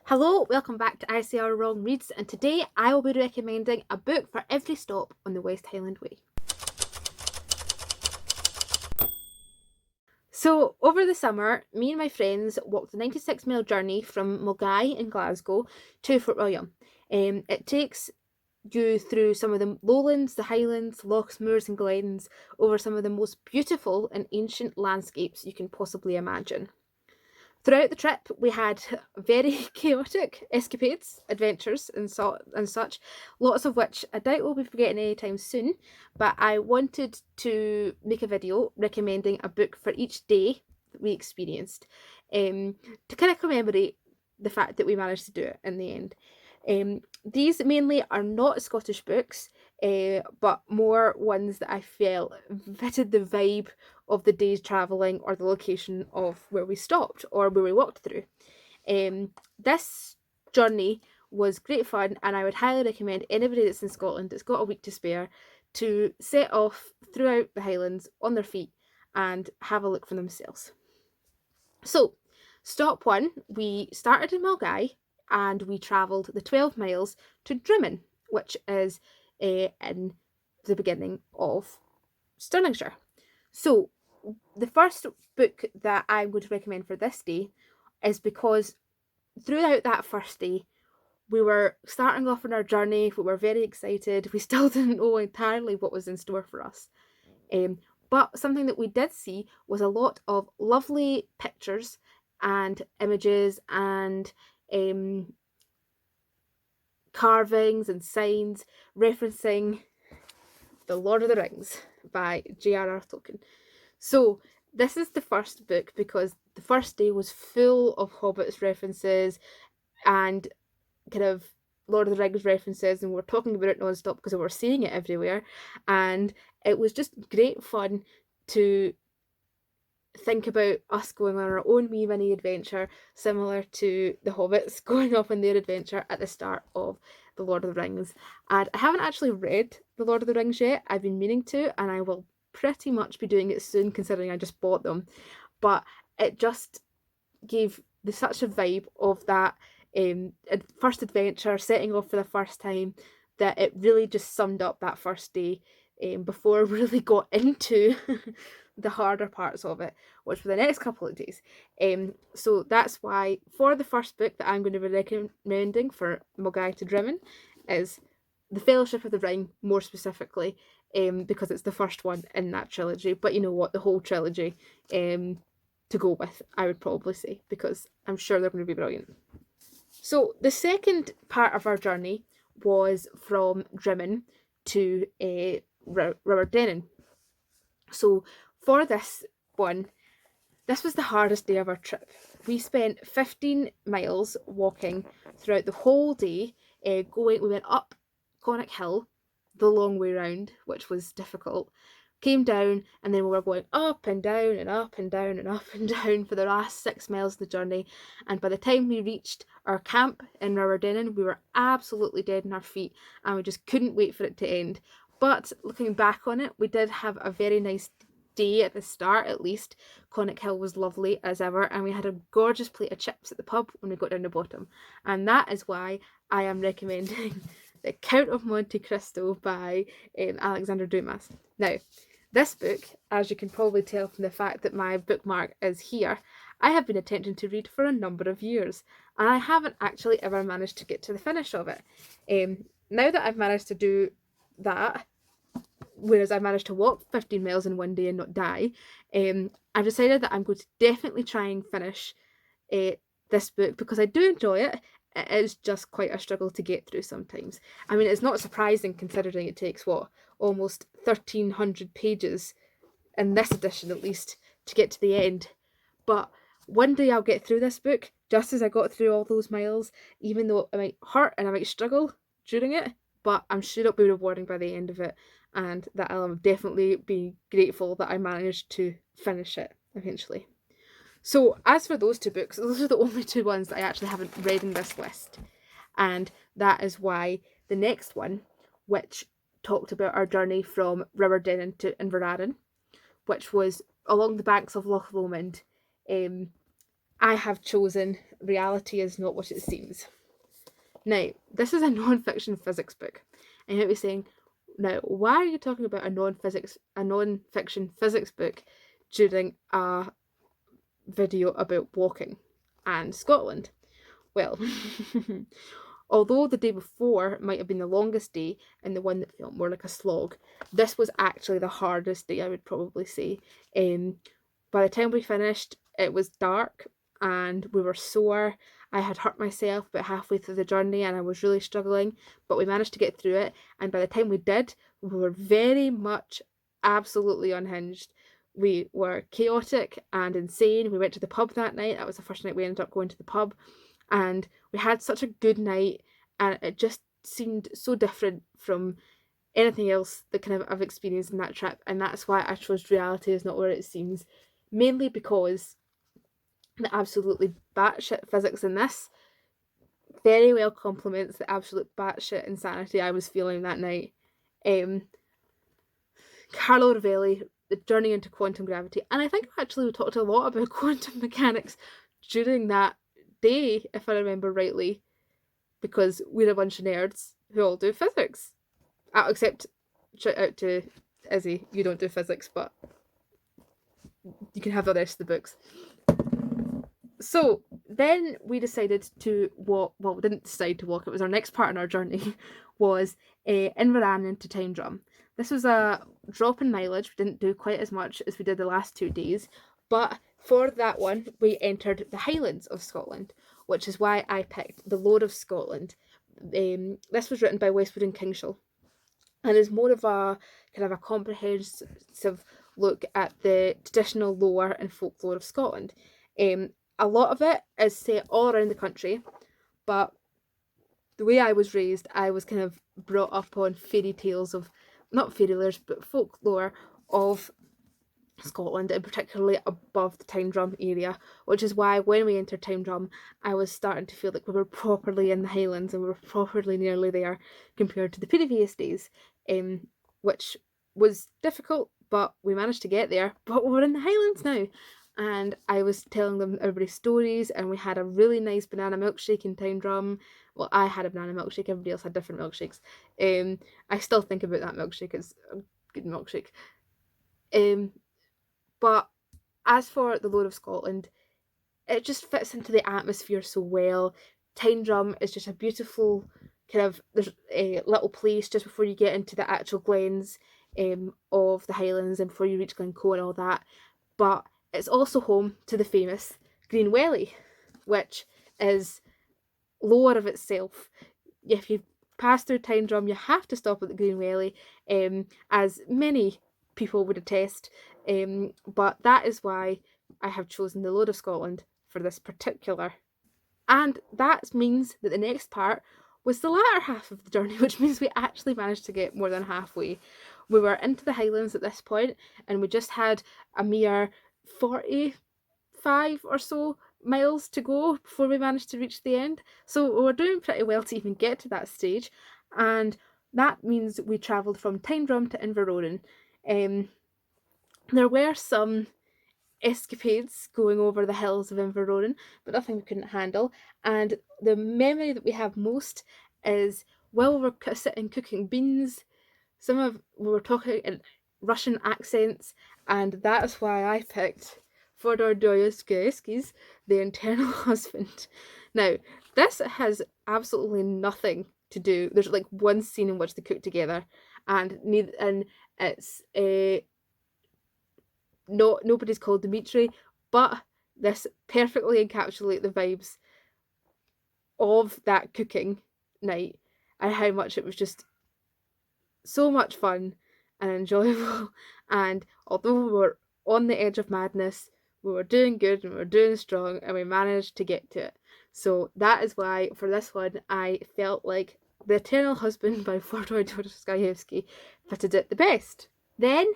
Hello, welcome back to isayhourwrong Reads, and today I will be recommending a book for every stop on the West Highland Way. So, over the summer, me and my friends walked a 96-mile journey from Mulgai in Glasgow to Fort William. It takes you through some of the lowlands, the highlands, lochs, moors and glens, over some of the most beautiful and ancient landscapes you can possibly imagine. Throughout the trip, we had very chaotic escapades, adventures, and such, lots of which I doubt we'll be forgetting anytime soon. But I wanted to make a video recommending a book for each day that we experienced, to kind of commemorate the fact that we managed to do it in the end. These mainly are not Scottish books, but more ones that I felt fitted the vibe of the day's travelling or the location of where we stopped or where we walked through. This journey was great fun, and I would highly recommend anybody that's in Scotland that's got a week to spare to set off throughout the Highlands on their feet and have a look for themselves. So, stop one, we started in Mulgai and we travelled the 12 miles to Drimmen, which is in the beginning of Stirlingshire. So, the first book that I'm going to recommend for this day is because throughout that first day, we were starting off on our journey, we were very excited, we still didn't know entirely what was in store for us. But something that we did see was a lot of lovely pictures and images and carvings and signs referencing The Lord of the Rings by J.R.R. Tolkien. So this is the first book because the first day was full of Hobbits references and kind of Lord of the Rings references, and we were talking about it non-stop because we were seeing it everywhere, and it was just great fun to think about us going on our own wee mini adventure, similar to the Hobbits going off on their adventure at the start of The Lord of the Rings. And I haven't actually read The Lord of the Rings yet. I've been meaning to, and I will pretty much be doing it soon, considering I just bought them. But it just gave such a vibe of that first adventure, setting off for the first time, that it really just summed up that first day before we really got into the harder parts of it, which were the next couple of days. So that's why for the first book that I'm going to be recommending for Mulgai to Drimmen is The Fellowship of the Ring, more specifically, because it's the first one in that trilogy. But you know what, the whole trilogy to go with, I would probably say, because I'm sure they're going to be brilliant. So the second part of our journey was from Drimmen to Riverdenen. So for this one, this was the hardest day of our trip. We spent 15 miles walking throughout the whole day. We went up Conic Hill the long way round, which was difficult. Came down, and then we were going up and down and up and down and up and down for the last 6 miles of the journey. And by the time we reached our camp in Riverdenen, we were absolutely dead on our feet, and we just couldn't wait for it to end. But looking back on it, we did have a very nice day at the start. At least Conic Hill was lovely as ever, and we had a gorgeous plate of chips at the pub when we got down the bottom. And that is why I am recommending The Count of Monte Cristo by Alexandre Dumas. Now, this book, as you can probably tell from the fact that my bookmark is here, I have been attempting to read for a number of years, and I haven't actually ever managed to get to the finish of it. Now that I've managed to do that, whereas I managed to walk 15 miles in one day and not die, I've decided that I'm going to definitely try and finish this book because I do enjoy it. It is just quite a struggle to get through sometimes. I mean, it's not surprising considering it takes, almost 1,300 pages, in this edition at least, to get to the end. But one day I'll get through this book, just as I got through all those miles, even though it might hurt and I might struggle during it, but I'm sure it'll be rewarding by the end of it, and that I'll definitely be grateful that I managed to finish it eventually. So as for those two books, those are the only two ones that I actually haven't read in this list. And that is why the next one, which talked about our journey from Riverdenen to Inverarden, which was along the banks of Loch Lomond, I have chosen Reality is Not What It Seems. Now, this is a non-fiction physics book. And you might be saying, now, why are you talking about a non-fiction physics book during a video about walking and Scotland? Well, although the day before might have been the longest day and the one that felt more like a slog, this was actually the hardest day, I would probably say. By the time we finished, it was dark and we were sore. I had hurt myself about halfway through the journey and I was really struggling, but we managed to get through it. And by the time we did, we were very much absolutely unhinged. We were chaotic and insane. We went to the pub that night. That was the first night we ended up going to the pub. And we had such a good night, and it just seemed so different from anything else that kind of I've experienced in that trip. And that's why I chose Reality is Not What It Seems, mainly because the absolutely batshit physics in this very well complements the absolute batshit insanity I was feeling that night. Carlo Rovelli, The Journey into Quantum Gravity, and I think actually we talked a lot about quantum mechanics during that day, if I remember rightly, because we're a bunch of nerds who all do physics. Except, shout out to Izzy, you don't do physics, but you can have the rest of the books. So then we decided to walk. Well, we didn't decide to walk. It was our next part in our journey. Was Inverrannant to Time Drum. This was a drop in mileage. We didn't do quite as much as we did the last 2 days, but for that one we entered the Highlands of Scotland, which is why I picked The Lord of Scotland. This was written by Westwood and Kingshill, and is more of a kind of a comprehensive look at the traditional lore and folklore of Scotland. A lot of it is set all around the country, but the way I was raised, I was kind of brought up on fairy tales of, not fairy tales, but folklore of Scotland, and particularly above the Time Drum area, which is why when we entered Time Drum, I was starting to feel like we were properly in the Highlands and we were properly nearly there compared to the previous days, which was difficult, but we managed to get there. But we're in the Highlands now, and I was telling them everybody stories, and we had a really nice banana milkshake in Time Drum. Well, I had a banana milkshake, everybody else had different milkshakes. I still think about that milkshake, it's a good milkshake. But as for The Lord of Scotland, it just fits into the atmosphere so well. Time Drum is just a beautiful kind of, there's a little place just before you get into the actual glens of the Highlands and before you reach Glencoe and all that. But it's also home to the famous Greenwelly, which is lore of itself. If you pass through Time Drum, you have to stop at the Greenwelly, as many people would attest. But that is why I have chosen The Lord of Scotland for this particular. And that means that the next part was the latter half of the journey, which means we actually managed to get more than halfway. We were into the Highlands at this point, and we just had a mere 45 or so miles to go before we managed to reach the end. So we were doing pretty well to even get to that stage, and that means we travelled from Time Drum to Inverrannant. There were some escapades going over the hills of Inverrannant, but nothing we couldn't handle. And the memory that we have most is while we were sitting cooking beans, we were talking in Russian accents, and that is why I picked Fyodor Dostoevsky's The Eternal Husband. Now, this has absolutely nothing to do. There's like one scene in which they cook together, and it's nobody's called Dimitri, but this perfectly encapsulates the vibes of that cooking night and how much it was just so much fun and enjoyable. And although we were on the edge of madness, we were doing good and we were doing strong, and we managed to get to it. So that is why for this one I felt like The Eternal Husband by Fyodor Dostoevsky fitted it the best. Then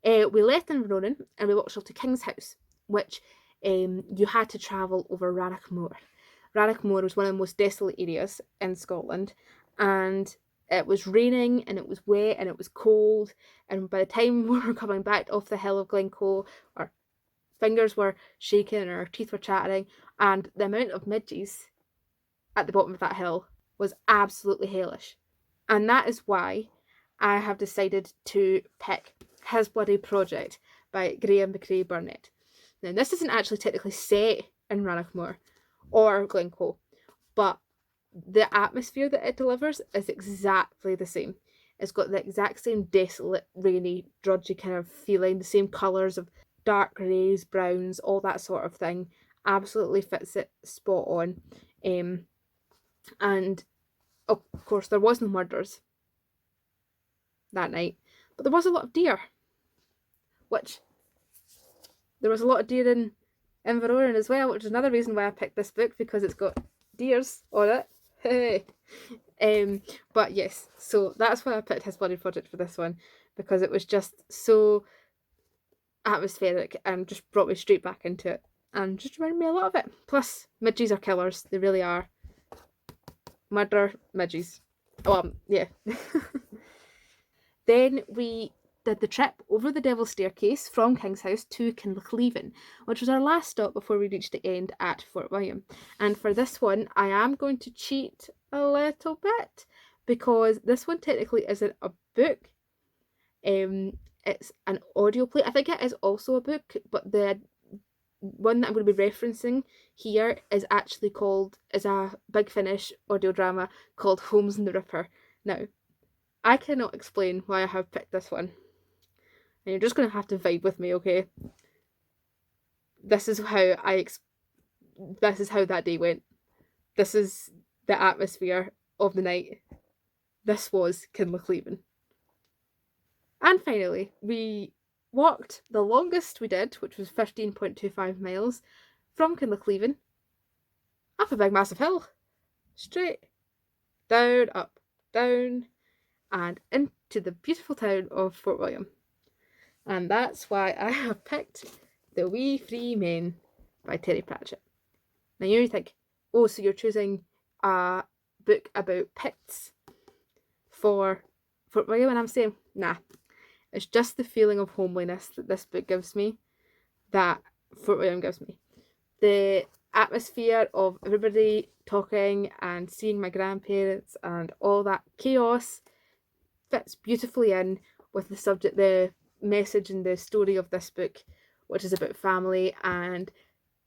we left Inverrannant and we walked up to King's House, which you had to travel over Rannoch Moor. Rannoch Moor was one of the most desolate areas in Scotland, and it was raining and it was wet and it was cold, and by the time we were coming back off the hill of Glencoe, or fingers were shaking and our teeth were chattering, and the amount of midges at the bottom of that hill was absolutely hellish. And that is why I have decided to pick His Bloody Project by Graeme MacCrae Burnett. Now, this isn't actually technically set in Rannochmoor or Glencoe, but the atmosphere that it delivers is exactly the same. It's got the exact same desolate, rainy, drudgy kind of feeling, the same colours of dark greys, browns, all that sort of thing. Absolutely fits it spot on. And of course, there was no murders that night, but there was a lot of deer, which there was a lot of deer in Inveroran as well, which is another reason why I picked this book, because it's got deers on it. But yes, so that's why I picked His Bloody Project for this one, because it was just so atmospheric and just brought me straight back into it and just reminded me a lot of it. Plus, midges are killers, they really are. Murder midges. Yeah. Then we did the trip over the Devil's Staircase from King's House to Kinlochleven, which was our last stop before we reached the end at Fort William. And for this one, I am going to cheat a little bit, because this one technically isn't a book. It's an audio play. I think it is also a book, but the one that I'm going to be referencing here is actually is a Big Finish audio drama called Holmes and the Ripper. Now, I cannot explain why I have picked this one, and you're just going to have to vibe with me, okay? This is how that day went. This is the atmosphere of the night. This was Kinlochleven. And finally, we walked the longest we did, which was 15.25 miles, from Kinlochleven up a big massive hill, straight down, up, down, and into the beautiful town of Fort William. And that's why I have picked The Wee Free Men by Terry Pratchett. Now you think, oh, so you're choosing a book about pits for Fort William? And I'm saying, nah. It's just the feeling of homeliness that this book gives me, that Fort William gives me. The atmosphere of everybody talking and seeing my grandparents and all that chaos fits beautifully in with the subject, the message and the story of this book, which is about family and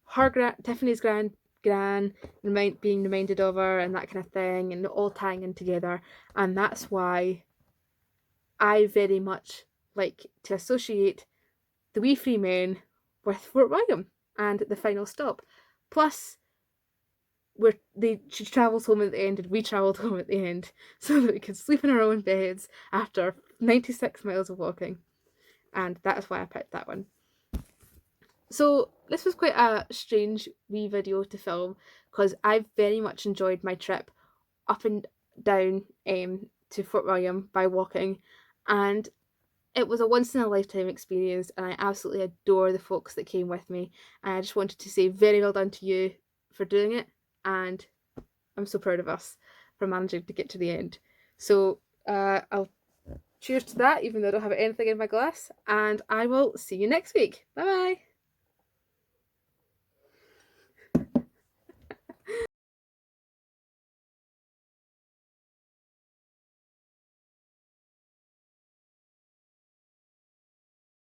her Tiffany's gran being reminded of her and that kind of thing, and all tying in together. And that's why I very much like to associate The Wee Free Men with Fort William and the final stop. Plus, she travels home at the end and we travelled home at the end, so that we could sleep in our own beds after 96 miles of walking. And that's why I picked that one. So this was quite a strange wee video to film, because I very much enjoyed my trip up and down to Fort William by walking, and it was a once in a lifetime experience, and I absolutely adore the folks that came with me. And I just wanted to say very well done to you for doing it, and I'm so proud of us for managing to get to the end. So I'll cheers to that, even though I don't have anything in my glass, and I will see you next week. Bye bye.